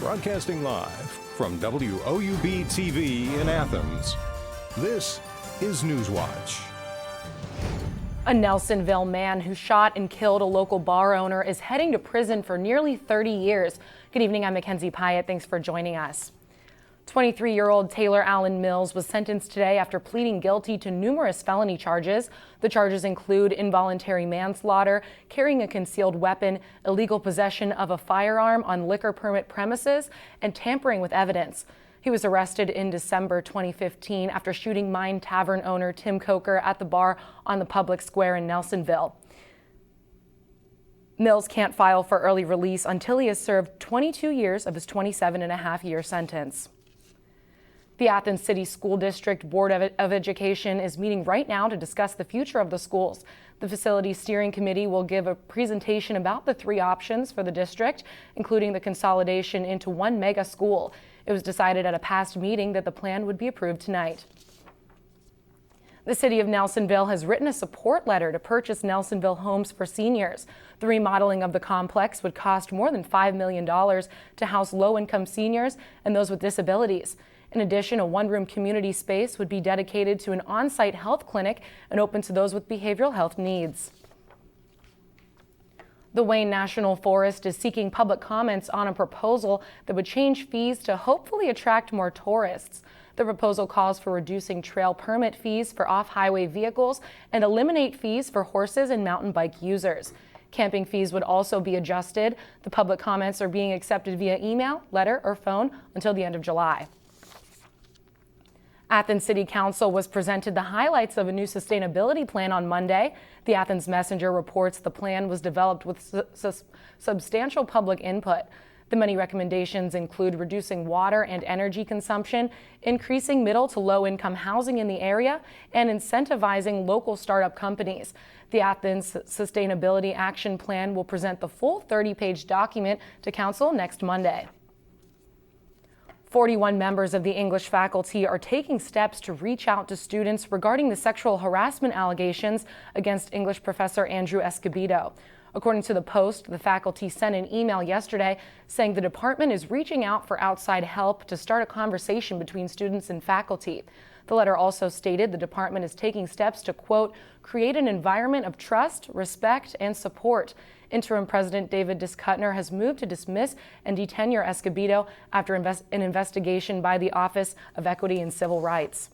Broadcasting live from WOUB TV in Athens, this is Newswatch. A Nelsonville man who shot and killed a local bar owner is heading to prison for nearly 30 years. Good evening, I'm Mackenzie Pyatt. Thanks for joining us. 23-year-old Taylor Allen Mills was sentenced today after pleading guilty to numerous felony charges. The charges include involuntary manslaughter, carrying a concealed weapon, illegal possession of a firearm on liquor permit premises, and tampering with evidence. He was arrested in December 2015 after shooting Mine Tavern owner Tim Coker at the bar on the public square in Nelsonville. Mills can't file for early release until he has served 22 years of his 27.5-year sentence. The Athens City School District Board of Education is meeting right now to discuss the future of the schools. The facility steering committee will give a presentation about the three options for the district, including the consolidation into one mega school. It was decided at a past meeting that the plan would be approved tonight. The city of Nelsonville has written a support letter to purchase Nelsonville homes for seniors. The remodeling of the complex would cost more than $5 million to house low-income seniors and those with disabilities. In addition, a one-room community space would be dedicated to an on-site health clinic and open to those with behavioral health needs. The Wayne National Forest is seeking public comments on a proposal that would change fees to hopefully attract more tourists. The proposal calls for reducing trail permit fees for off-highway vehicles and eliminate fees for horses and mountain bike users. Camping fees would also be adjusted. The public comments are being accepted via email, letter, or phone until the end of July. Athens City Council was presented the highlights of a new sustainability plan on Monday. The Athens Messenger reports the plan was developed with substantial public input. The many recommendations include reducing water and energy consumption, increasing middle to low-income housing in the area, and incentivizing local startup companies. The Athens Sustainability Action Plan will present the full 30-page document to Council next Monday. 41 members of the English faculty are taking steps to reach out to students regarding the sexual harassment allegations against English professor Andrew Escobedo. According to the Post, the faculty sent an email yesterday saying the department is reaching out for outside help to start a conversation between students and faculty. The letter also stated the department is taking steps to, quote, create an environment of trust, respect, and support. Interim President David Discutner has moved to dismiss and detenure Escobedo after an investigation by the Office of Equity and Civil Rights.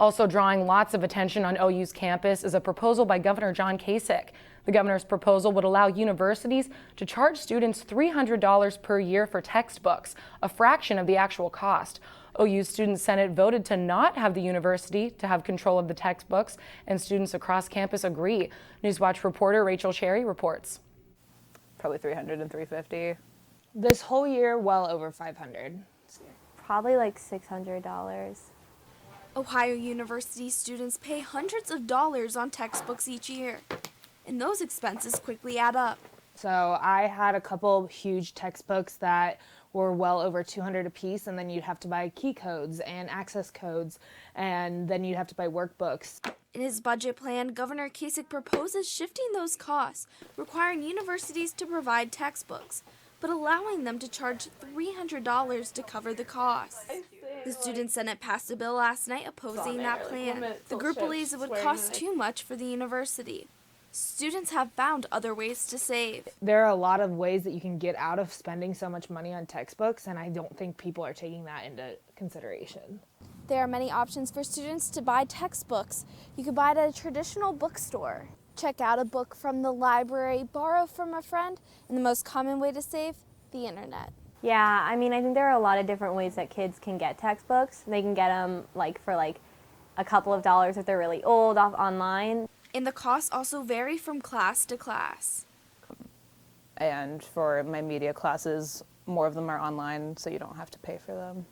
Also drawing lots of attention on OU's campus is a proposal by Governor John Kasich. The governor's proposal would allow universities to charge students $300 per year for textbooks, a fraction of the actual cost. OU's Student Senate voted to not have the university to have control of the textbooks, and students across campus agree. Newswatch reporter Rachel Cherry reports. Probably 300 and 350. This whole year, well over 500. Probably like $600. Ohio University students pay hundreds of dollars on textbooks each year, and those expenses quickly add up. So I had a couple huge textbooks that were well over $200 a piece, and then you'd have to buy key codes and access codes, and then you'd have to buy workbooks. In his budget plan, Governor Kasich proposes shifting those costs, requiring universities to provide textbooks, but allowing them to charge $300 to cover the cost. The Student Senate passed a bill last night opposing that plan. The group believes it would cost too much for the university. Students have found other ways to save. There are a lot of ways that you can get out of spending so much money on textbooks, and I don't think people are taking that into consideration. There are many options for students to buy textbooks. You could buy it at a traditional bookstore, check out a book from the library, borrow from a friend, and the most common way to save, the internet. Yeah, I mean, I think there are a lot of different ways that kids can get textbooks. They can get them for a couple of dollars if they're really old off online. And the costs also vary from class to class. And for my media classes, more of them are online, so you don't have to pay for them.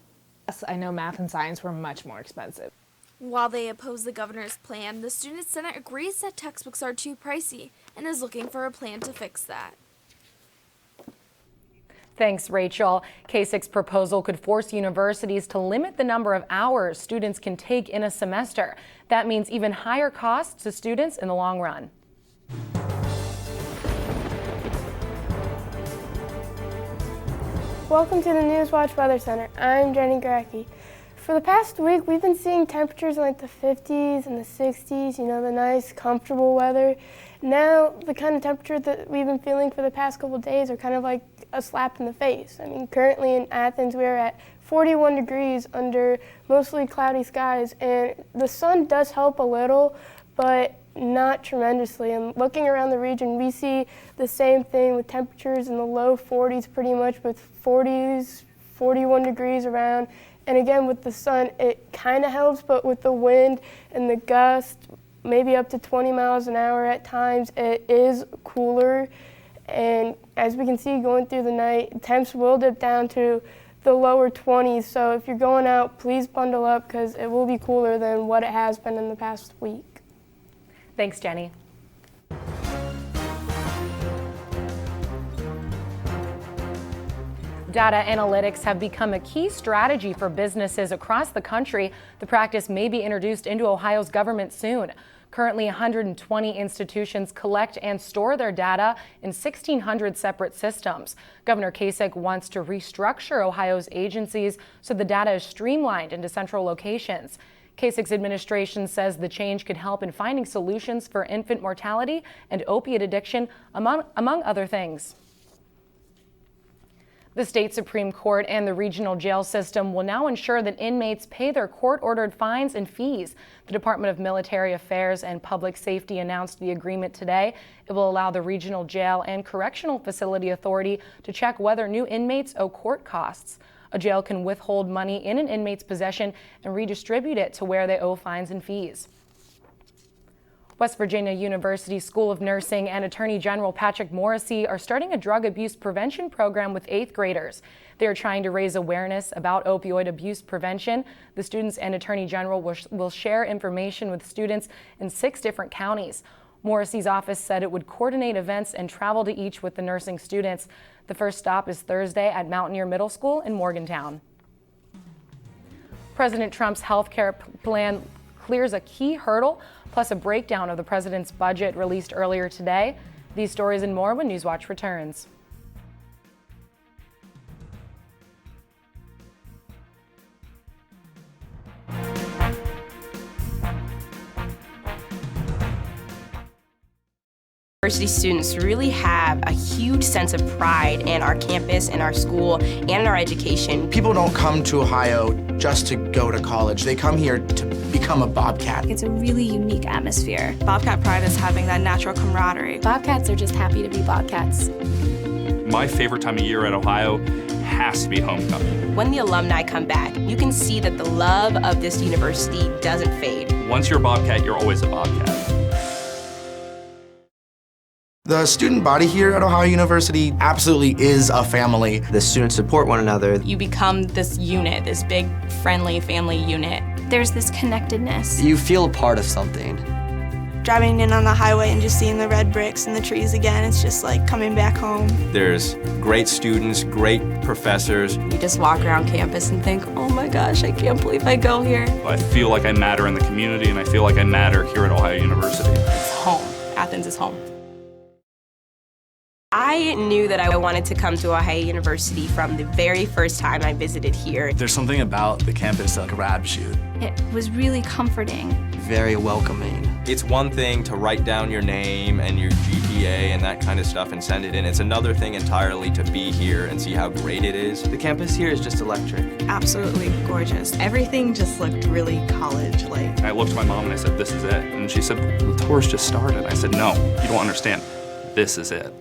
Yes, I know math and science were much more expensive. While they oppose the governor's plan, the Student Senate agrees that textbooks are too pricey and is looking for a plan to fix that. Thanks, Rachel. Kasich's proposal could force universities to limit the number of hours students can take in a semester. That means even higher costs to students in the long run. Welcome to the Newswatch Weather Center. I'm Jenny Gracke. For the past week, we've been seeing temperatures in like the 50s and the 60s, you know, the nice, comfortable weather. Now, the kind of temperature that we've been feeling for the past couple of days are kind of like a slap in the face. I mean, currently in Athens, we're at 41 degrees under mostly cloudy skies, and the sun does help a little, but not tremendously. And looking around the region, we see the same thing with temperatures in the low 40s pretty much, with 40s, 41 degrees around. And again, with the sun, it kind of helps, but with the wind and the gust, maybe up to 20 miles an hour at times, it is cooler. And as we can see going through the night, temps will dip down to the lower 20s. So if you're going out, please bundle up because it will be cooler than what it has been in the past week. Thanks, Jenny. Data analytics have become a key strategy for businesses across the country. The practice may be introduced into Ohio's government soon. Currently, 120 institutions collect and store their data in 1,600 separate systems. Governor Kasich wants to restructure Ohio's agencies so the data is streamlined into central locations. Kasich's administration says the change could help in finding solutions for infant mortality and opiate addiction, among other things. The state Supreme Court and the regional jail system will now ensure that inmates pay their court-ordered fines and fees. The Department of Military Affairs and Public Safety announced the agreement today. It will allow the regional jail and correctional facility authority to check whether new inmates owe court costs. A jail can withhold money in an inmate's possession and redistribute it to where they owe fines and fees. West Virginia University School of Nursing and Attorney General Patrick Morrisey are starting a drug abuse prevention program with 8th graders. They are trying to raise awareness about opioid abuse prevention. The students and Attorney General will share information with students in 6 different counties. Morrisey's office said it would coordinate events and travel to each with the nursing students. The first stop is Thursday at Mountaineer Middle School in Morgantown. President Trump's health care plan clears a key hurdle, plus a breakdown of the president's budget released earlier today. These stories and more when Newswatch returns. University students really have a huge sense of pride in our campus, in our school, and in our education. People don't come to Ohio just to go to college. They come here to become a Bobcat. It's a really unique atmosphere. Bobcat pride is having that natural camaraderie. Bobcats are just happy to be Bobcats. My favorite time of year at Ohio has to be homecoming. When the alumni come back, you can see that the love of this university doesn't fade. Once you're a Bobcat, you're always a Bobcat. The student body here at Ohio University absolutely is a family. The students support one another. You become this unit, this big, friendly family unit. There's this connectedness. You feel a part of something. Driving in on the highway and just seeing the red bricks and the trees again, it's just like coming back home. There's great students, great professors. You just walk around campus and think, oh my gosh, I can't believe I go here. I feel like I matter in the community, and I feel like I matter here at Ohio University. It's home. Athens is home. I knew that I wanted to come to Ohio University from the very first time I visited here. There's something about the campus that grabs you. It was really comforting. Very welcoming. It's one thing to write down your name and your GPA and that kind of stuff and send it in. It's another thing entirely to be here and see how great it is. The campus here is just electric. Absolutely gorgeous. Everything just looked really college-like. I looked at my mom and I said, this is it. And she said, the tour's just started. I said, no, you don't understand. This is it.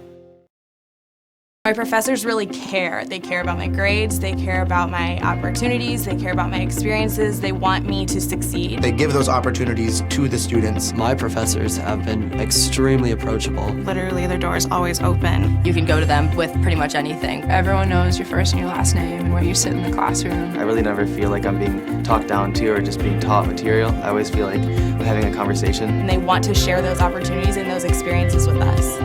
My professors really care. They care about my grades, they care about my opportunities, they care about my experiences, they want me to succeed. They give those opportunities to the students. My professors have been extremely approachable. Literally, their door is always open. You can go to them with pretty much anything. Everyone knows your first and your last name and where you sit in the classroom. I really never feel like I'm being talked down to or just being taught material. I always feel like I'm having a conversation. And they want to share those opportunities and those experiences with us.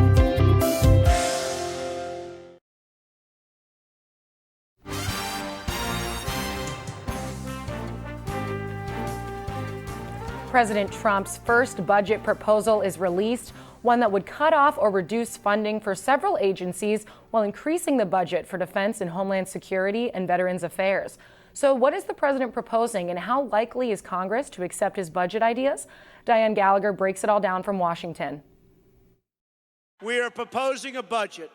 President Trump's first budget proposal is released. one that would cut off or reduce funding for several agencies while increasing the budget for defense and homeland security and veterans affairs. So what is the president proposing, and how likely is Congress to accept his budget ideas? Diane Gallagher breaks it all down from Washington. We are proposing a budget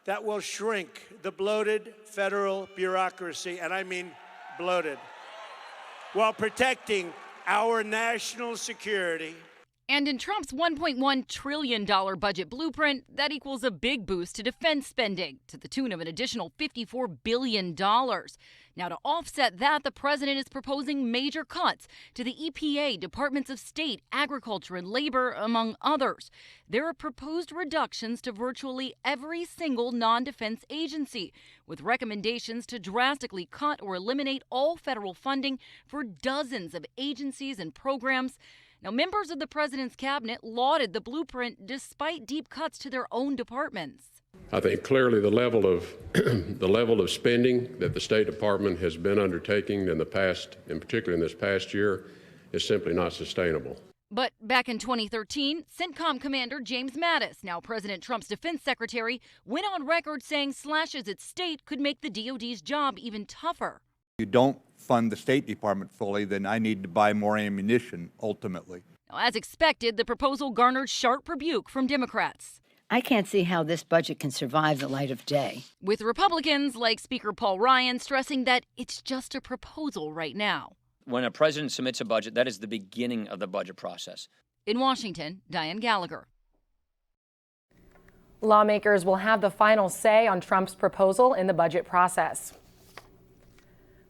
that will shrink the bloated federal bureaucracy, and I mean bloated, while protecting our national security. And in Trump's $1.1 trillion budget blueprint, that equals a big boost to defense spending to the tune of an additional $54 billion. Now, to offset that, the president is proposing major cuts to the EPA, Departments of State, Agriculture, and Labor, among others. There are proposed reductions to virtually every single non-defense agency, with recommendations to drastically cut or eliminate all federal funding for dozens of agencies and programs. Now, members of the president's cabinet lauded the blueprint despite deep cuts to their own departments. I think clearly the level of spending that the State Department has been undertaking in the past, and particularly in this past year, is simply not sustainable. But back in 2013, CENTCOM Commander James Mattis, now President Trump's defense secretary, went on record saying slashes at state could make the DoD's job even tougher. You don't fund the State Department fully, then I need to buy more ammunition, ultimately. Now, as expected, the proposal garnered sharp rebuke from Democrats. I can't see how this budget can survive the light of day. With Republicans like Speaker Paul Ryan stressing that it's just a proposal right now. When a president submits a budget, that is the beginning of the budget process. In Washington, Diane Gallagher. Lawmakers will have the final say on Trump's proposal in the budget process.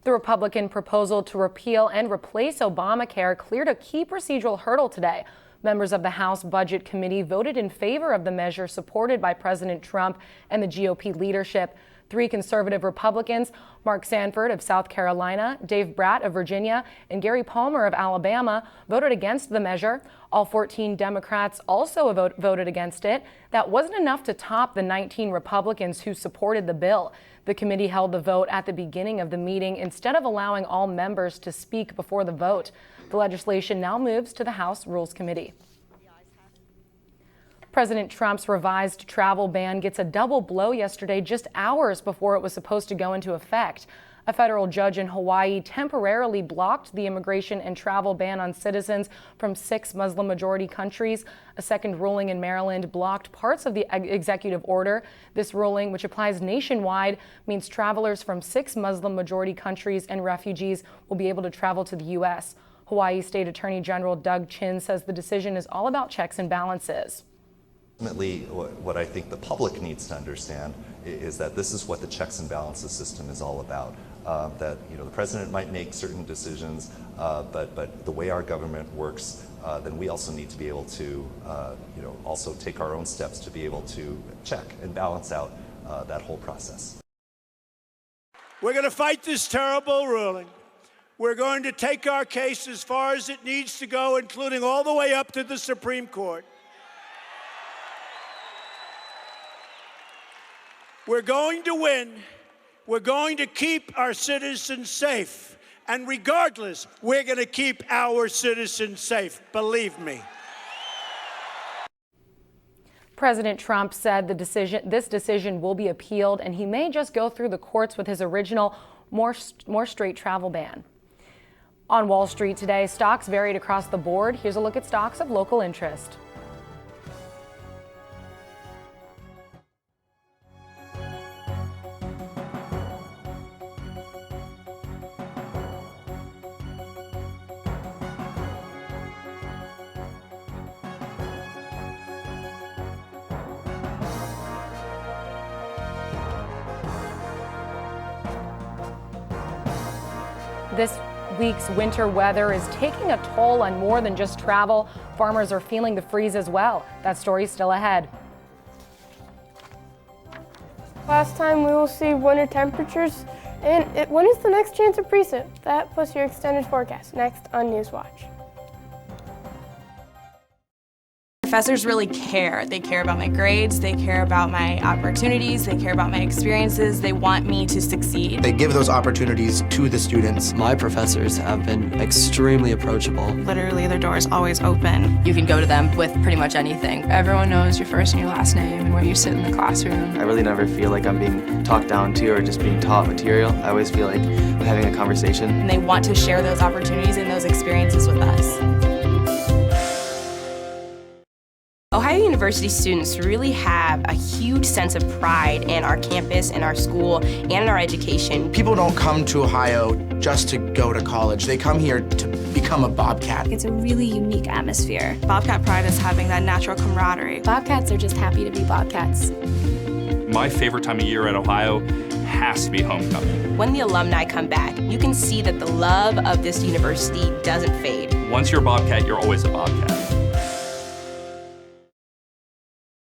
The Republican proposal to repeal and replace Obamacare cleared a key procedural hurdle today. Members of the House Budget Committee voted in favor of the measure supported by President Trump and the GOP leadership. 3 conservative Republicans, Mark Sanford of South Carolina, Dave Bratt of Virginia, and Gary Palmer of Alabama, voted against the measure. All 14 Democrats also voted against it. That wasn't enough to top the 19 Republicans who supported the bill. The committee held the vote at the beginning of the meeting instead of allowing all members to speak before the vote. The legislation now moves to the House Rules Committee. President Trump's revised travel ban gets a double blow yesterday, just hours before it was supposed to go into effect. A federal judge in Hawaii temporarily blocked the immigration and travel ban on citizens from 6 Muslim-majority countries. A second ruling in Maryland blocked parts of the executive order. This ruling, which applies nationwide, means travelers from 6 Muslim-majority countries and refugees will be able to travel to the U.S. Hawaii State Attorney General Doug Chin says the decision is all about checks and balances. Ultimately, what I think the public needs to understand is that this is what the checks and balances system is all about. That the president might make certain decisions, but the way our government works, then we also need to be able to also take our own steps to be able to check and balance out that whole process. We're going to fight this terrible ruling. We're going to take our case as far as it needs to go, including all the way up to the Supreme Court. We're going to win. We're going to keep our citizens safe. And regardless, we're going to keep our citizens safe. Believe me. President Trump said this decision will be appealed, and he may just go through the courts with his original more straight travel ban. On Wall Street today, stocks varied across the board. Here's a look at stocks of local interest. This week's winter weather is taking a toll on more than just travel. Farmers are feeling the freeze as well. That story's still ahead. Last time we will see winter temperatures. And when is the next chance of precip? That plus your extended forecast next on Newswatch. professors really care. They care about my grades, they care about my opportunities, they care about my experiences, they want me to succeed. They give those opportunities to the students. My professors have been extremely approachable. Literally, their door is always open. You can go to them with pretty much anything. Everyone knows your first and your last name and where you sit in the classroom. I really never feel like I'm being talked down to or just being taught material. I always feel like I'm having a conversation. And they want to share those opportunities and those experiences with us. Ohio University students really have a huge sense of pride in our campus, in our school, and in our education. People don't come to Ohio just to go to college. They come here to become a Bobcat. It's a really unique atmosphere. Bobcat pride is having that natural camaraderie. Bobcats are just happy to be Bobcats. My favorite time of year at Ohio has to be homecoming. When the alumni come back, you can see that the love of this university doesn't fade. Once you're a Bobcat, you're always a Bobcat.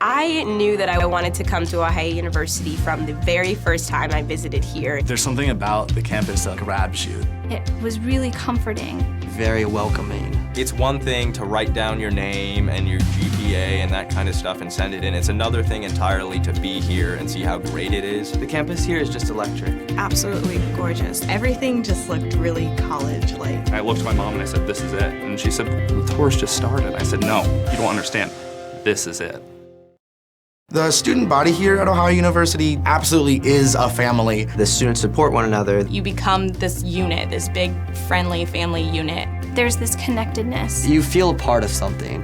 I knew that I wanted to come to Ohio University from the very first time I visited here. There's something about the campus that grabs you. It was really comforting. Very welcoming. It's one thing to write down your name and your GPA and that kind of stuff and send it in. It's another thing entirely to be here and see how great it is. The campus here is just electric. Absolutely gorgeous. Everything just looked really college-like. I looked at my mom and I said, "This is it." And she said, "The tour's just started." I said, "No, you don't understand. This is it." The student body here at Ohio University absolutely is a family. The students support one another. You become this unit, this big, friendly family unit. There's this connectedness. You feel a part of something.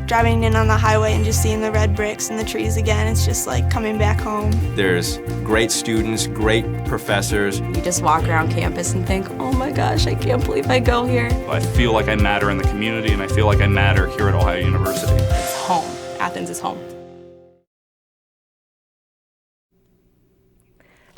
Driving in on the highway and just seeing the red bricks and the trees again, it's just like coming back home. There's great students, great professors. You just walk around campus and think, oh my gosh, I can't believe I go here. I feel like I matter in the community, and I feel like I matter here at Ohio University. It's home. Athens is home.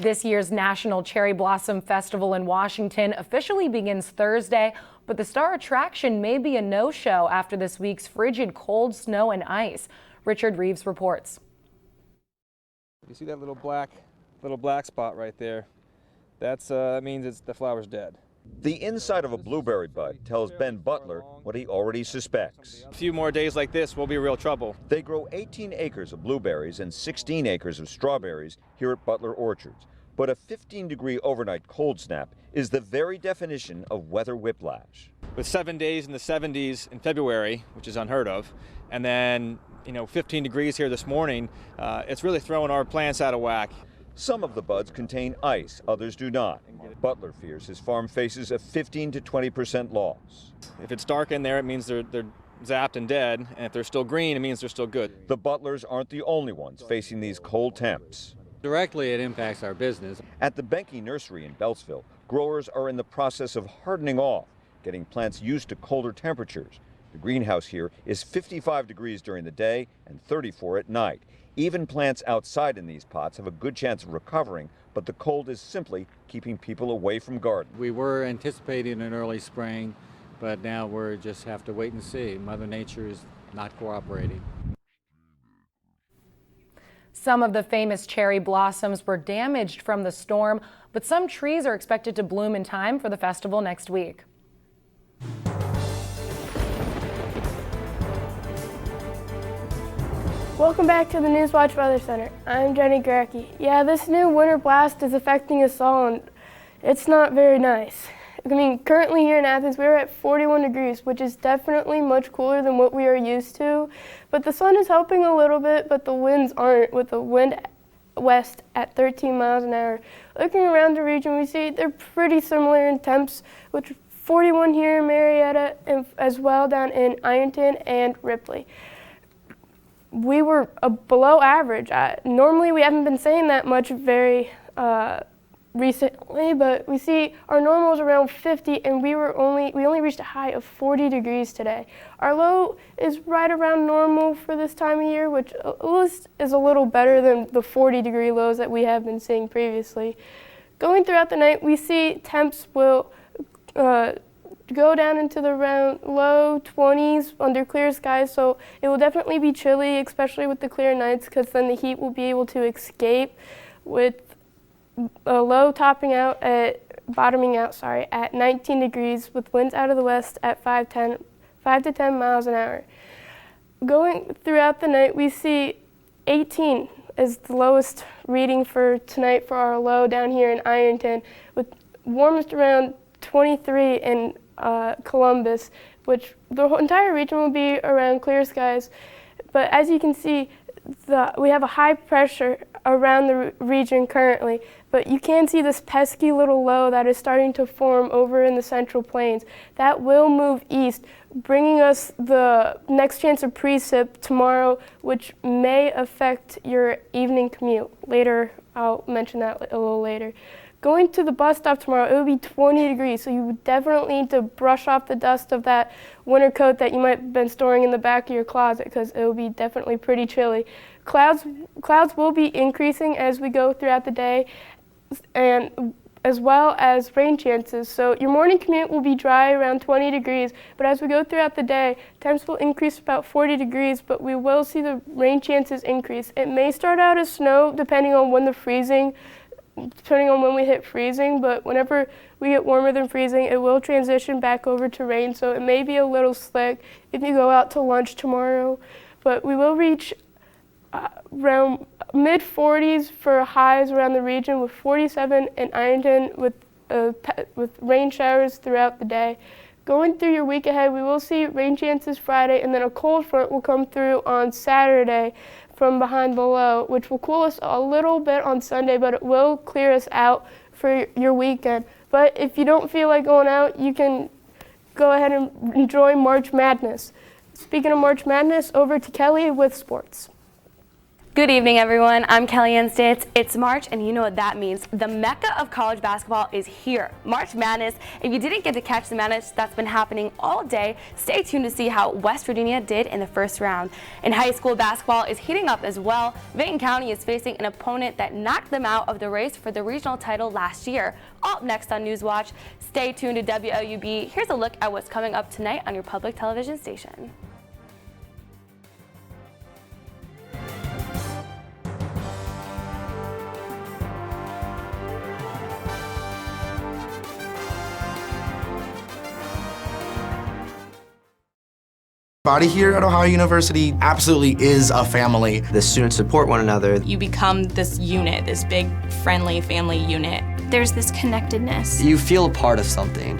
This year's National Cherry Blossom Festival in Washington officially begins Thursday, but the star attraction may be a no-show after this week's frigid cold, snow, and ice. Richard Reeves reports. You see that little black spot right there? That means the flower's dead. The inside of a blueberry bud tells Ben Butler what he already suspects. A few more days like this, we'll be in real trouble. They grow 18 acres of blueberries and 16 acres of strawberries here at Butler Orchards. But a 15-degree overnight cold snap is the very definition of weather whiplash. With 7 days in the 70s in February, which is unheard of, and then 15 degrees here this morning, it's really throwing our plants out of whack. Some of the buds contain ice, others do not. Butler fears his farm faces a 15 to 20% loss. If it's dark in there, it means they're zapped and dead, and if they're still green, it means they're still good. The Butlers aren't the only ones facing these cold temps. Directly, it impacts our business. At the Benke Nursery in Beltsville, growers are in the process of hardening off, getting plants used to colder temperatures. The greenhouse here is 55 degrees during the day and 34 at night. Even plants outside in these pots have a good chance of recovering, but the cold is simply keeping people away from gardens. We were anticipating an early spring, but now we just have to wait and see. Mother Nature is not cooperating. Some of the famous cherry blossoms were damaged from the storm, but some trees are expected to bloom in time for the festival next week. Welcome back to the Newswatch Weather Center. I'm Jenny Gracke. Yeah, this new winter blast is affecting us all, and it's not very nice. I mean, currently here in Athens, we're at 41 degrees, which is definitely much cooler than what we are used to. But the sun is helping a little bit, but the winds aren't, with the wind west at 13 miles an hour. Looking around the region, we see they're pretty similar in temps, which 41 here in Marietta, and as well down in Ironton and Ripley. We were below average. Normally we haven't been saying that much very recently, but we see our normal is around 50, and we only reached a high of 40 degrees today. Our low is right around normal for this time of year, which at least is a little better than the 40-degree lows that we have been seeing previously. Going throughout the night, we see temps will go down into the low 20s under clear skies, so it will definitely be chilly, especially with the clear nights, because then the heat will be able to escape, with a low bottoming out at 19 degrees, with winds out of the west at 5 to 10 miles an hour. going throughout the night, we see 18 is the lowest reading for tonight for our low down here in Ironton, with warmest around 23 in Columbus, which the entire region will be around clear skies. But as you can see, we have a high pressure around the region currently, but you can see this pesky little low that is starting to form over in the Central Plains. That will move east, bringing us the next chance of precip tomorrow, which may affect your evening commute. Later, I'll mention that a little later. Going to the bus stop tomorrow, it will be 20 degrees, so you would definitely need to brush off the dust of that winter coat that you might have been storing in the back of your closet, because it will be definitely pretty chilly. Clouds will be increasing as we go throughout the day, and as well as rain chances. So your morning commute will be dry around 20 degrees, but as we go throughout the day, temps will increase about 40 degrees, but we will see the rain chances increase. It may start out as snow depending on when we hit freezing, but whenever we get warmer than freezing, it will transition back over to rain, so it may be a little slick if you go out to lunch tomorrow. But we will reach around mid-40s for highs around the region, with 47 in Ironton with rain showers throughout the day. Going through your week ahead, we will see rain chances Friday, and then a cold front will come through on Saturday from behind the low, which will cool us a little bit on Sunday, but it will clear us out for your weekend. But if you don't feel like going out, you can go ahead and enjoy March Madness. Speaking of March Madness, over to Kelly with sports. Good evening, everyone. I'm Kellyanne States. It's March, and you know what that means. The mecca of college basketball is here. March Madness. If you didn't get to catch the madness that's been happening all day, stay tuned to see how West Virginia did in the first round. And high school basketball is heating up as well. Benton County is facing an opponent that knocked them out of the race for the regional title last year. Up next on Newswatch, stay tuned to WOUB. Here's a look at what's coming up tonight on your public television station. Everybody here at Ohio University absolutely is a family. The students support one another. You become this unit, this big, friendly family unit. There's this connectedness. You feel a part of something.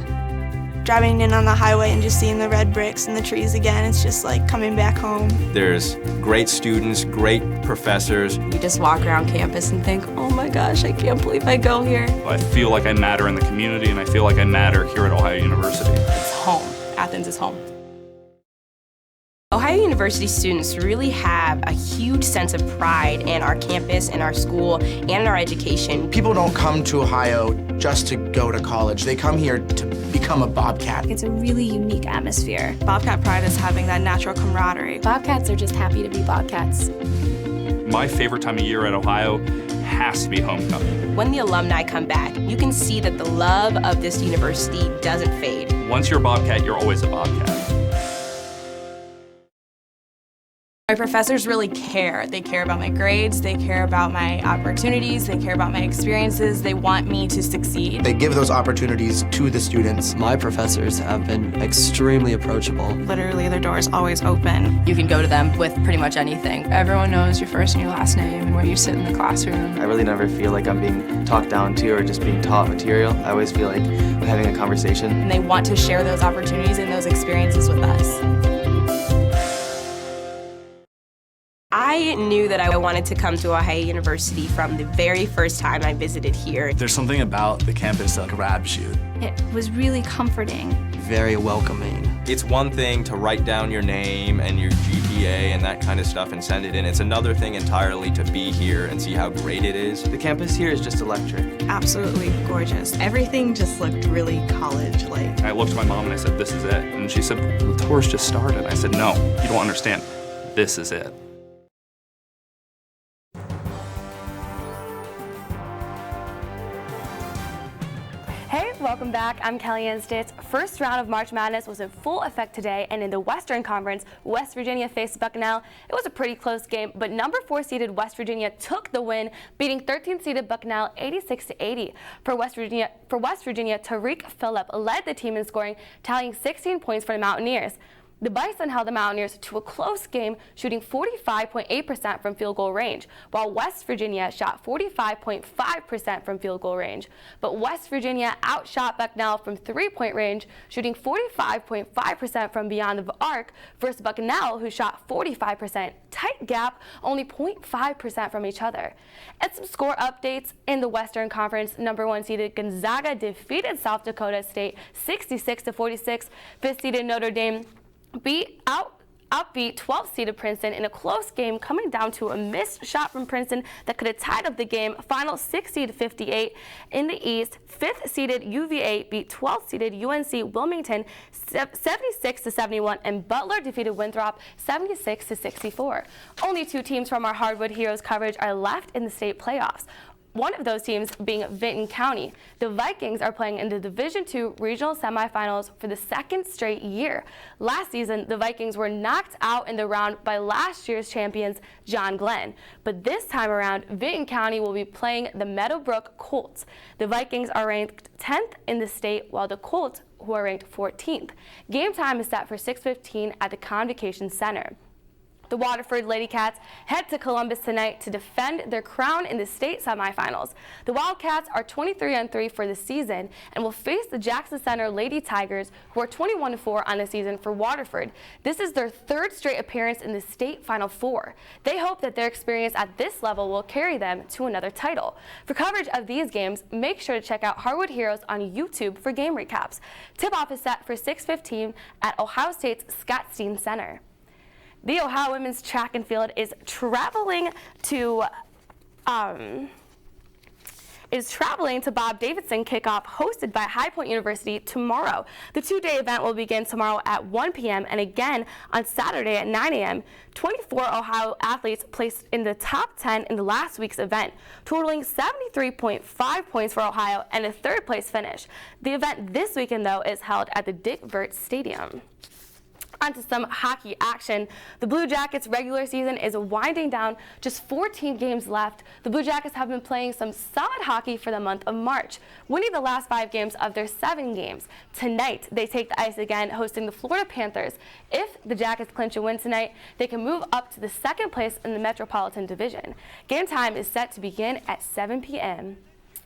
Driving in on the highway and just seeing the red bricks and the trees again, it's just like coming back home. There's great students, great professors. You just walk around campus and think, oh my gosh, I can't believe I go here. I feel like I matter in the community, and I feel like I matter here at Ohio University. It's home. Athens is home. Ohio University students really have a huge sense of pride in our campus, in our school, and in our education. People don't come to Ohio just to go to college. They come here to become a Bobcat. It's a really unique atmosphere. Bobcat pride is having that natural camaraderie. Bobcats are just happy to be Bobcats. My favorite time of year at Ohio has to be homecoming. When the alumni come back, you can see that the love of this university doesn't fade. Once you're a Bobcat, you're always a Bobcat. My professors really care. They care about my grades, they care about my opportunities, they care about my experiences, they want me to succeed. They give those opportunities to the students. My professors have been extremely approachable. Literally, their door is always open. You can go to them with pretty much anything. Everyone knows your first and your last name and where you sit in the classroom. I really never feel like I'm being talked down to or just being taught material. I always feel like I'm having a conversation. And they want to share those opportunities and those experiences with us. I knew that I wanted to come to Ohio University from the very first time I visited here. There's something about the campus that grabs you. It was really comforting. Very welcoming. It's one thing to write down your name and your GPA and that kind of stuff and send it in. It's another thing entirely to be here and see how great it is. The campus here is just electric. Absolutely gorgeous. Everything just looked really college-like. I looked at my mom and I said, "This is it." And she said, "The tour's just started." I said, "No, you don't understand. This is it." Hey, welcome back. I'm Kellyanne States. First round of March Madness was in full effect today, and in the Western Conference, West Virginia faced Bucknell. It was a pretty close game, but number 4 seeded West Virginia took the win, beating 13 seeded Bucknell 86-80. For West Virginia, Tariq Phillip led the team in scoring, tallying 16 points for the Mountaineers. The Bison held the Mountaineers to a close game, shooting 45.8% from field goal range, while West Virginia shot 45.5% from field goal range. But West Virginia outshot Bucknell from three-point range, shooting 45.5% from beyond the arc, versus Bucknell, who shot 45%. Tight gap, only 0.5% from each other. And some score updates in the Western Conference. #1 seeded Gonzaga defeated South Dakota State 66-46. 5th seeded Notre Dame outbeat 12th seeded Princeton in a close game, coming down to a missed shot from Princeton that could have tied up the game. Final 6 seed 58 in the East. 5th seeded UVA beat 12th seeded UNC Wilmington 76-71, and Butler defeated Winthrop 76-64. Only 2 teams from our Hardwood Heroes coverage are left in the state playoffs. One of those teams being Vinton County. The Vikings are playing in the Division II regional semifinals for the 2nd straight year. Last season, the Vikings were knocked out in the round by last year's champions, John Glenn. But this time around, Vinton County will be playing the Meadowbrook Colts. The Vikings are ranked 10th in the state, while the Colts, who are ranked 14th. Game time is set for 6:15 at the Convocation Center. The Waterford Lady Cats head to Columbus tonight to defend their crown in the state semifinals. The Wildcats are 23-3 for the season and will face the Jackson Center Lady Tigers, who are 21-4 on the season for Waterford. This is their 3rd straight appearance in the state Final Four. They hope that their experience at this level will carry them to another title. For coverage of these games, make sure to check out Hardwood Heroes on YouTube for game recaps. Tip-off is set for 6:15 at Ohio State's Scott Steen Center. The Ohio women's track and field is traveling to Bob Davidson kickoff hosted by High Point University tomorrow. The 2-day event will begin tomorrow at 1 p.m. and again on Saturday at 9 a.m. 24 Ohio athletes placed in the top 10 in the last week's event, totaling 73.5 points for Ohio and a 3rd place finish. The event this weekend, though, is held at the Dick Vert Stadium. On to some hockey action. The Blue Jackets' regular season is winding down, just 14 games left. The Blue Jackets have been playing some solid hockey for the month of March, winning the last 5 games of their 7 games. Tonight, they take the ice again, hosting the Florida Panthers. If the Jackets clinch a win tonight, they can move up to the 2nd place in the Metropolitan Division. Game time is set to begin at 7 p.m.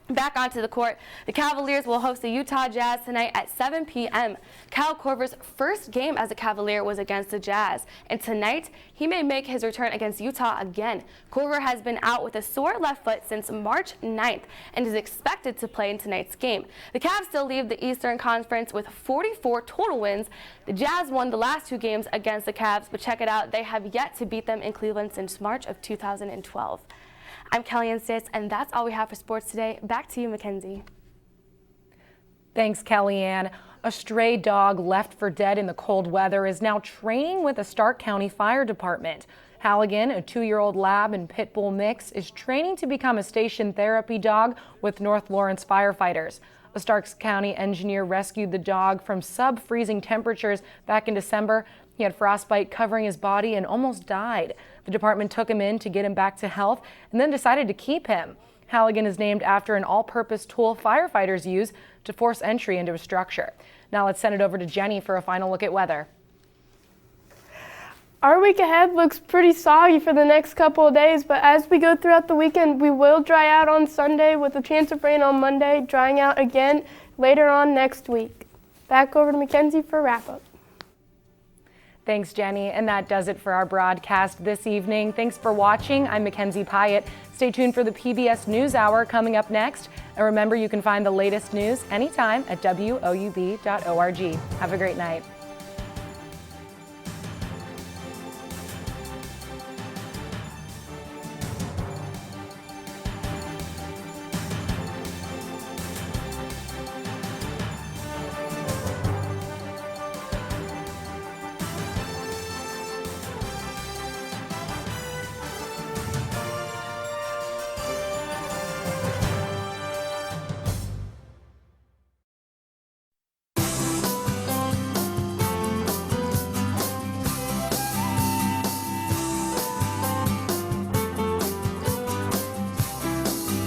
Back onto the court, the Cavaliers will host the Utah Jazz tonight at 7 p.m. Kyle Korver's first game as a Cavalier was against the Jazz, and tonight he may make his return against Utah again. Korver has been out with a sore left foot since March 9th and is expected to play in tonight's game. The Cavs still lead the Eastern Conference with 44 total wins. The Jazz won the last 2 games against the Cavs, but check it out, they have yet to beat them in Cleveland since March of 2012. I'm Kellyanne Stitz, and that's all we have for sports today. Back to you, Mackenzie. Thanks, Kellyanne. A stray dog left for dead in the cold weather is now training with the Stark County Fire Department. Halligan, a 2-year-old lab and pit bull mix, is training to become a station therapy dog with North Lawrence firefighters. A Stark County engineer rescued the dog from sub-freezing temperatures back in December. He had frostbite covering his body and almost died. The department took him in to get him back to health and then decided to keep him. Halligan is named after an all-purpose tool firefighters use to force entry into a structure. Now let's send it over to Jenny for a final look at weather. Our week ahead looks pretty soggy for the next couple of days, but as we go throughout the weekend, we will dry out on Sunday with a chance of rain on Monday, drying out again later on next week. Back over to Mackenzie for a wrap-up. Thanks, Jenny. And that does it for our broadcast this evening. Thanks for watching. I'm Mackenzie Pyatt. Stay tuned for the PBS NewsHour coming up next. And remember, you can find the latest news anytime at WOUB.org. Have a great night.